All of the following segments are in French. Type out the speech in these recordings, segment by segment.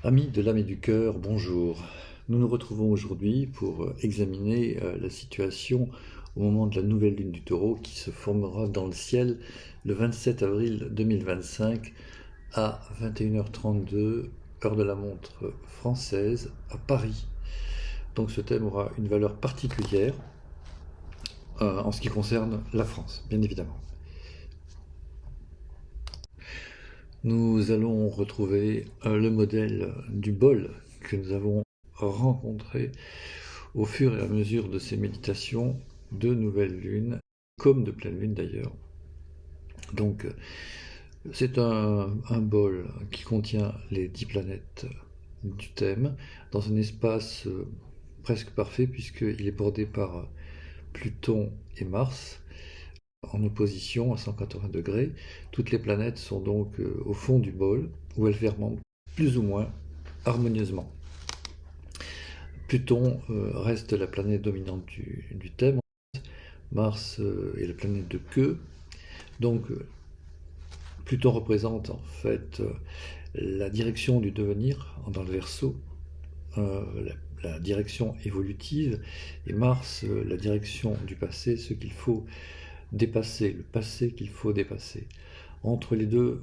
Amis de l'âme et du cœur, bonjour. Nous nous retrouvons aujourd'hui pour examiner la situation au moment de la nouvelle lune du Taureau qui se formera dans le ciel le 27 avril 2025 à 21h32, heure de la montre française, à Paris. Donc ce thème aura une valeur particulière en ce qui concerne la France, bien évidemment. Nous allons retrouver le modèle du bol que nous avons rencontré au fur et à mesure de ces méditations de nouvelle lune, comme de pleine lune d'ailleurs. Donc c'est un bol qui contient les 10 planètes du thème dans un espace presque parfait puisqu'il est bordé par Pluton et Mars en opposition à 180 degrés. Toutes les planètes sont donc au fond du bol où elles fermentent plus ou moins harmonieusement. Pluton reste la planète dominante du thème. Mars est la planète de queue. Donc Pluton représente en fait la direction du devenir dans le Verseau, la direction évolutive, et Mars la direction du passé, ce qu'il faut dépasser, le passé qu'il faut dépasser. Entre les deux,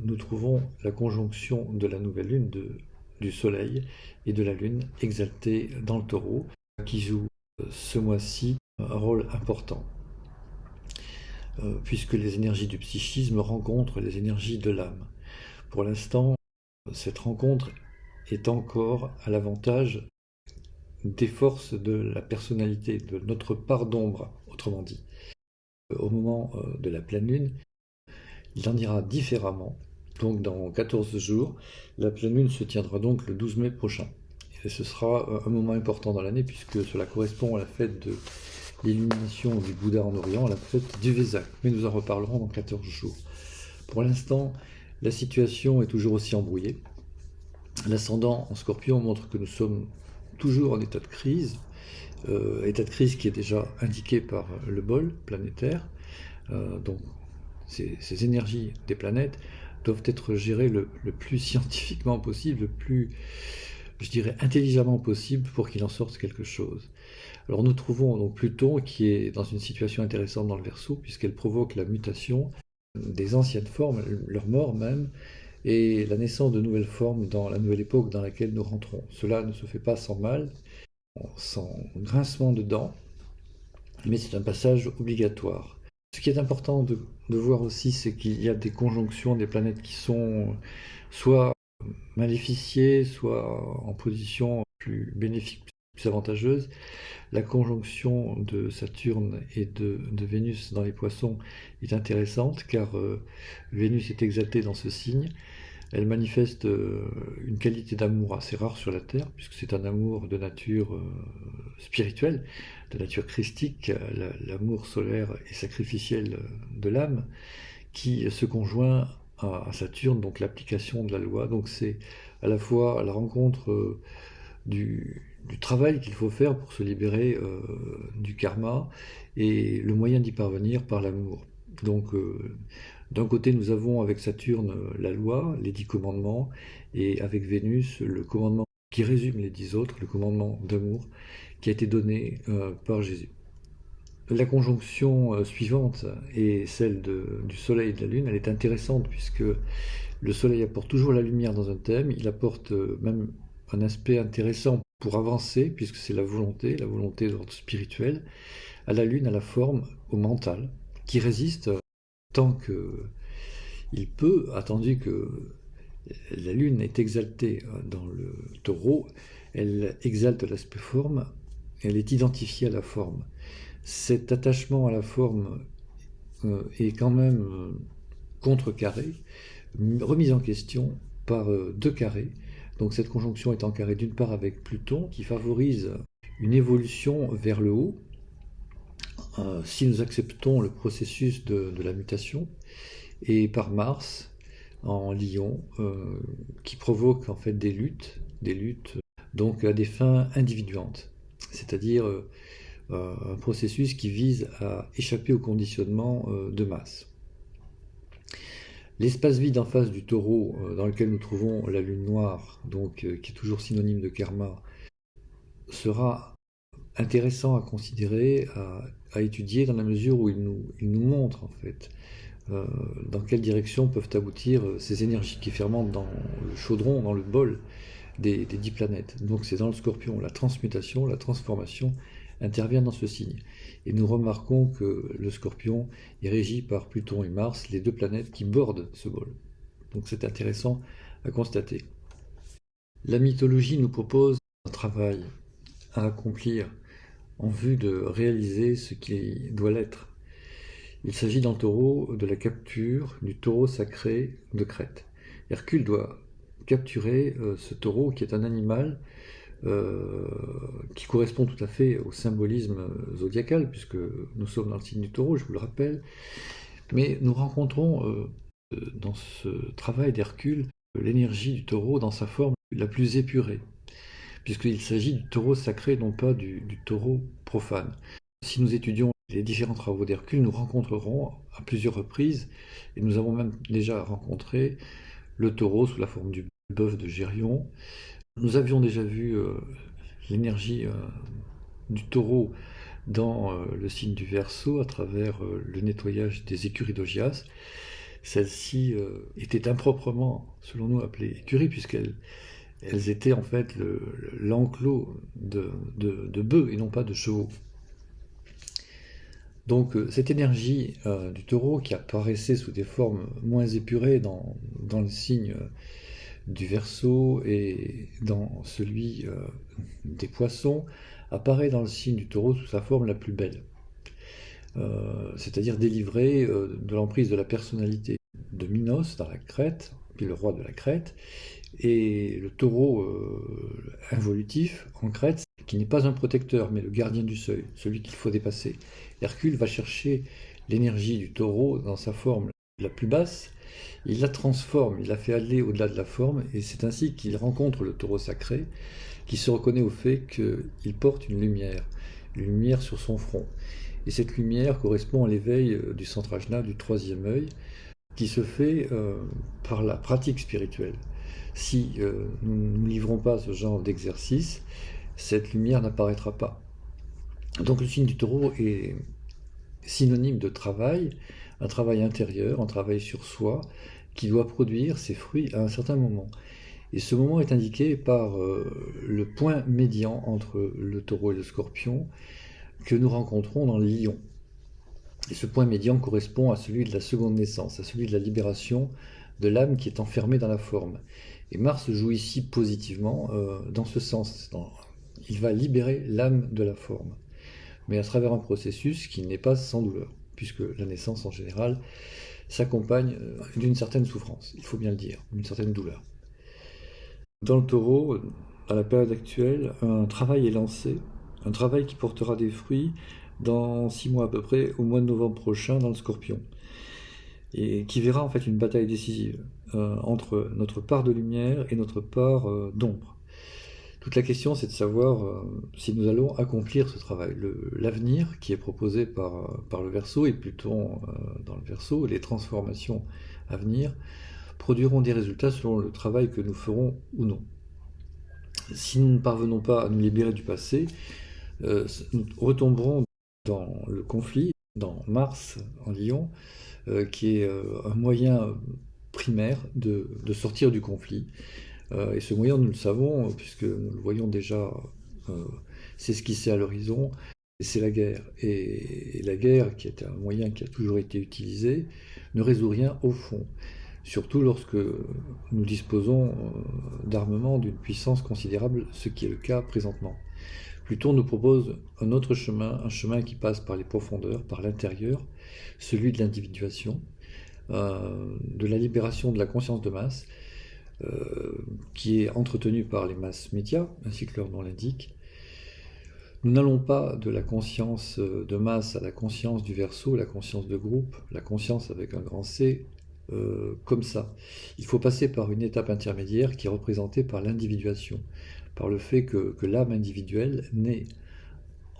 nous trouvons la conjonction de la nouvelle lune, du Soleil et de la Lune exaltée dans le Taureau, qui joue ce mois-ci un rôle important, puisque les énergies du psychisme rencontrent les énergies de l'âme. Pour l'instant, cette rencontre est encore à l'avantage des forces de la personnalité, de notre part d'ombre, autrement dit. Au moment de la pleine lune, il en ira différemment. Donc dans 14 jours, la pleine lune se tiendra donc le 12 mai prochain. Et ce sera un moment important dans l'année puisque cela correspond à la fête de l'illumination du Bouddha en Orient, à la fête du Vésak. Mais nous en reparlerons dans 14 jours. Pour l'instant, la situation est toujours aussi embrouillée. L'ascendant en Scorpion montre que nous sommes toujours en état de crise qui est déjà indiqué par le bol planétaire. Donc ces énergies des planètes doivent être gérées le plus scientifiquement possible, le plus, je dirais, intelligemment possible pour qu'il en sorte quelque chose. Alors nous trouvons donc Pluton qui est dans une situation intéressante dans le Verseau, puisqu'elle provoque la mutation des anciennes formes, leur mort même, et la naissance de nouvelles formes dans la nouvelle époque dans laquelle nous rentrons. Cela ne se fait pas sans mal, sans grincement de dents, mais c'est un passage obligatoire. Ce qui est important de voir aussi, c'est qu'il y a des conjonctions des planètes qui sont soit maléficiées, soit en position plus bénéfique, plus avantageuse. La conjonction de Saturne et de Vénus dans les poissons est intéressante car Vénus est exaltée dans ce signe. Elle manifeste une qualité d'amour assez rare sur la Terre, puisque c'est un amour de nature spirituelle, de nature christique, l'amour solaire et sacrificiel de l'âme, qui se conjoint à Saturne, donc l'application de la loi. Donc c'est à la fois la rencontre du travail qu'il faut faire pour se libérer du karma et le moyen d'y parvenir par l'amour. Donc d'un côté nous avons avec Saturne la loi, les 10 commandements, et avec Vénus le commandement qui résume les 10 autres, le commandement d'amour qui a été donné par Jésus. La conjonction suivante est celle du Soleil et de la Lune. Elle est intéressante puisque le Soleil apporte toujours la lumière dans un thème, il apporte même un aspect intéressant pour avancer, puisque c'est la volonté d'ordre spirituel, à la Lune, à la forme, au mental, qui résiste tant qu'il peut, attendu que la Lune est exaltée dans le Taureau, elle exalte l'aspect forme, elle est identifiée à la forme. Cet attachement à la forme est quand même contrecarré, remise en question par deux carrés. Donc cette conjonction est en carré d'une part avec Pluton qui favorise une évolution vers le haut si nous acceptons le processus de la mutation, et par Mars en Lion qui provoque en fait des luttes donc à des fins individuantes, c'est-à-dire un processus qui vise à échapper au conditionnement de masse. L'espace vide en face du taureau, dans lequel nous trouvons la lune noire, donc qui est toujours synonyme de karma, sera intéressant à considérer, à étudier dans la mesure où il nous montre en fait dans quelle direction peuvent aboutir ces énergies qui fermentent dans le chaudron, dans le bol des 10 planètes. Donc c'est dans le Scorpion, la transmutation, la transformation intervient dans ce signe. Et nous remarquons que le Scorpion est régi par Pluton et Mars, les deux planètes qui bordent ce bol. Donc c'est intéressant à constater. La mythologie nous propose un travail à accomplir en vue de réaliser ce qui doit l'être. Il s'agit dans le taureau de la capture du taureau sacré de Crète. Hercule doit capturer ce taureau qui est un animal qui correspond tout à fait au symbolisme zodiacal, puisque nous sommes dans le signe du taureau, je vous le rappelle. Mais nous rencontrons dans ce travail d'Hercule l'énergie du taureau dans sa forme la plus épurée, puisqu'il s'agit du taureau sacré, non pas du taureau profane. Si nous étudions les différents travaux d'Hercule, nous rencontrerons à plusieurs reprises, et nous avons même déjà rencontré le taureau sous la forme du bœuf de Gérion. Nous avions déjà vu l'énergie du taureau dans le signe du Verseau à travers le nettoyage des écuries d'Augias. Celles-ci étaient improprement, selon nous, appelées écuries, puisqu'elles étaient en fait l'enclos de bœufs et non pas de chevaux. Donc cette énergie du taureau qui apparaissait sous des formes moins épurées dans le signe du Verseau et dans celui des Poissons apparaît dans le signe du taureau sous sa forme la plus belle, c'est-à-dire délivrée de l'emprise de la personnalité de Minos dans la Crète, puis le roi de la Crète, et le taureau involutif en Crète, qui n'est pas un protecteur, mais le gardien du seuil, celui qu'il faut dépasser. Hercule va chercher l'énergie du taureau dans sa forme la plus basse, il la transforme, il la fait aller au-delà de la forme, et c'est ainsi qu'il rencontre le taureau sacré, qui se reconnaît au fait qu'il porte une lumière sur son front. Et cette lumière correspond à l'éveil du Santrajna, du troisième œil, qui se fait par la pratique spirituelle. Si nous ne livrons pas ce genre d'exercice, cette lumière n'apparaîtra pas. Donc le signe du taureau est synonyme de travail, un travail intérieur, un travail sur soi, qui doit produire ses fruits à un certain moment. Et ce moment est indiqué par le point médian entre le taureau et le scorpion que nous rencontrons dans le lion. Et ce point médian correspond à celui de la seconde naissance, à celui de la libération de l'âme qui est enfermée dans la forme. Et Mars joue ici positivement dans ce sens. Il va libérer l'âme de la forme, mais à travers un processus qui n'est pas sans douleur, puisque la naissance en général s'accompagne d'une certaine souffrance, il faut bien le dire, d'une certaine douleur. Dans le taureau, à la période actuelle, un travail est lancé, un travail qui portera des fruits dans 6 mois à peu près, au mois de novembre prochain, dans le scorpion, et qui verra en fait une bataille décisive entre notre part de lumière et notre part d'ombre. Toute la question, c'est de savoir si nous allons accomplir ce travail. L'avenir qui est proposé par le Verseau, et Pluton dans le Verseau, les transformations à venir, produiront des résultats selon le travail que nous ferons ou non. Si nous ne parvenons pas à nous libérer du passé, nous retomberons dans le conflit, dans Mars en Lion, qui est un moyen primaire de sortir du conflit. Et ce moyen, nous le savons, puisque nous le voyons déjà s'esquisser à l'horizon, c'est la guerre. Et la guerre, qui est un moyen qui a toujours été utilisé, ne résout rien au fond. Surtout lorsque nous disposons d'armements d'une puissance considérable, ce qui est le cas présentement. Pluton nous propose un autre chemin, un chemin qui passe par les profondeurs, par l'intérieur, celui de l'individuation, de la libération de la conscience de masse, qui est entretenue par les masses médias, ainsi que leur nom l'indique. Nous n'allons pas de la conscience de masse à la conscience du Verseau, la conscience de groupe, la conscience avec un grand C, comme ça. Il faut passer par une étape intermédiaire qui est représentée par l'individuation, par le fait que l'âme individuelle naît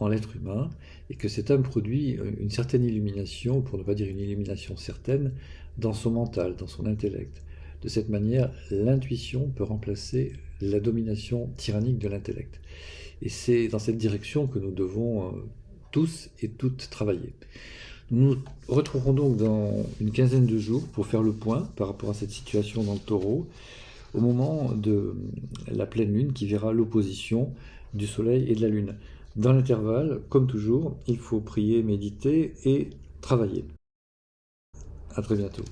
en l'être humain, et que cet âme produit une certaine illumination, pour ne pas dire une illumination certaine, dans son mental, dans son intellect. De cette manière, l'intuition peut remplacer la domination tyrannique de l'intellect. Et c'est dans cette direction que nous devons tous et toutes travailler. Nous nous retrouverons donc dans une quinzaine de jours pour faire le point par rapport à cette situation dans le Taureau, au moment de la pleine lune qui verra l'opposition du Soleil et de la Lune. Dans l'intervalle, comme toujours, il faut prier, méditer et travailler. À très bientôt.